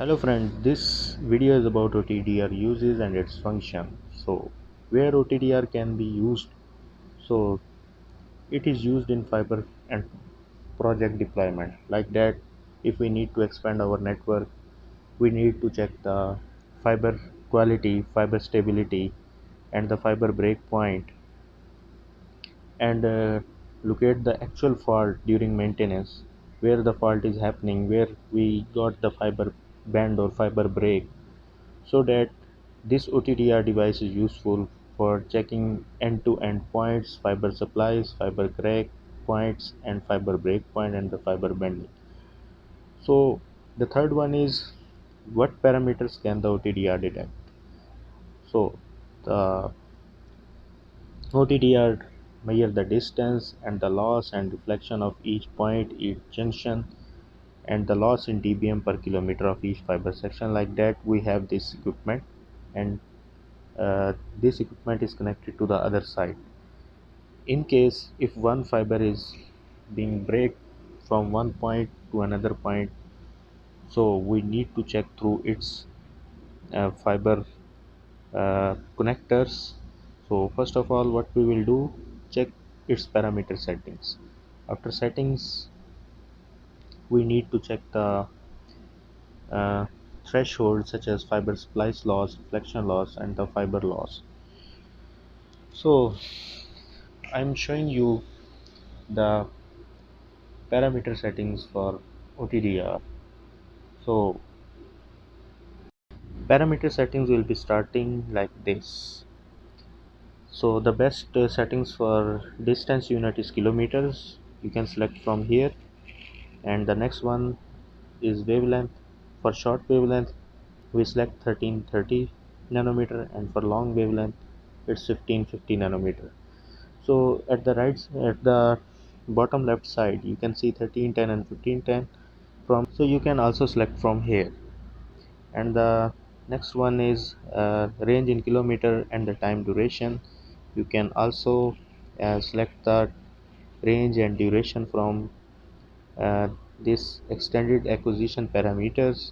Hello friends, this video is about OTDR uses and its function. So where OTDR can be used, so it is used in fiber and project deployment. Like that, if we need to expand our network, we need to check the fiber quality, fiber stability, and the fiber breakpoint, and locate the actual fault during maintenance, where the fault is happening, where we got the fiber bend or fiber break, so that this OTDR device is useful for checking end-to-end points, fiber supplies, fiber crack points, and fiber break point, and the fiber bending. So the third one is, what parameters can the OTDR detect? So the OTDR measure the distance and the loss and reflection of each point, each junction, and the loss in dBm per kilometer of each fiber section. Like that, we have this equipment, and this equipment is connected to the other side. In case if one fiber is being break from one point to another point, so we need to check through its fiber connectors. So first of all, what we will do, check its parameter settings. After settings, we need to check the uh, threshold, such as fiber splice loss, reflection loss, and the fiber loss. So I'm showing you the parameter settings for OTDR. So parameter settings will be starting like this. So the best settings for distance unit is kilometers. You can select from here, and the next one is wavelength. For short wavelength, we select 1330 nanometer, and for long wavelength, it's 1550 nanometer. So at the bottom left side, you can see 1310 and 1510 from. So you can also select from here. And the next one is range in kilometer and the time duration. You can also select the range and duration from this extended acquisition parameters.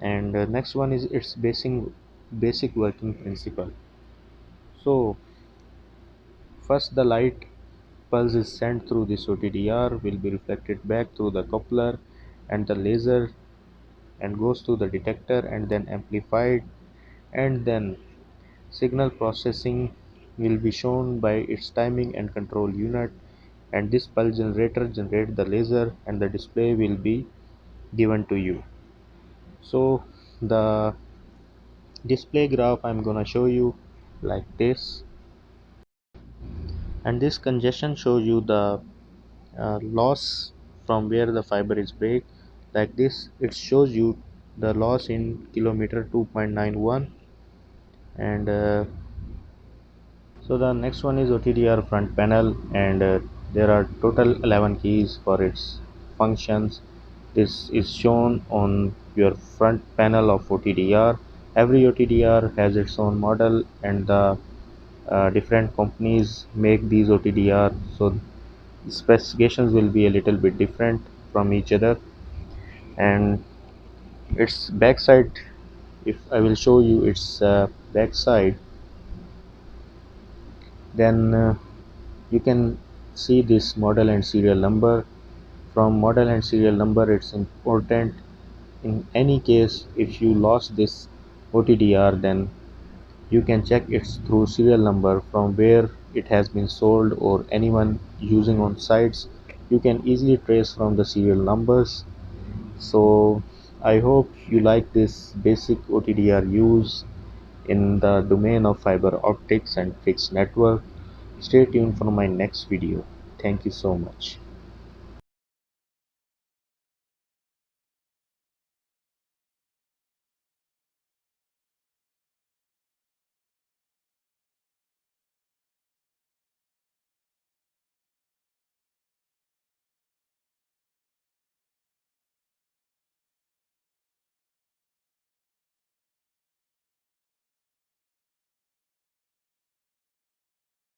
And next one is its basic working principle. So first, the light pulse is sent through this OTDR, will be reflected back through the coupler and the laser, and goes to the detector and then amplified, and then signal processing will be shown by its timing and control unit, and this pulse generator generate the laser, and the display will be given to you. So the display graph I'm gonna show you like this, and this congestion shows you the loss from where the fiber is break. Like this, it shows you the loss in kilometer 2.91. And so the next one is OTDR front panel, and there are total 11 keys for its functions. This is shown on your front panel of OTDR. Every OTDR has its own model, and the different companies make these OTDR, so specifications will be a little bit different from each other. And its backside, if I will show you its backside, then you can see this model and serial number. From model and serial number, it's important in any case if you lost this OTDR, then you can check it through serial number from where it has been sold, or anyone using on sites, you can easily trace from the serial numbers. So I hope you like this basic OTDR use in the domain of fiber optics and fixed network. Stay tuned for my next video. Thank you so much.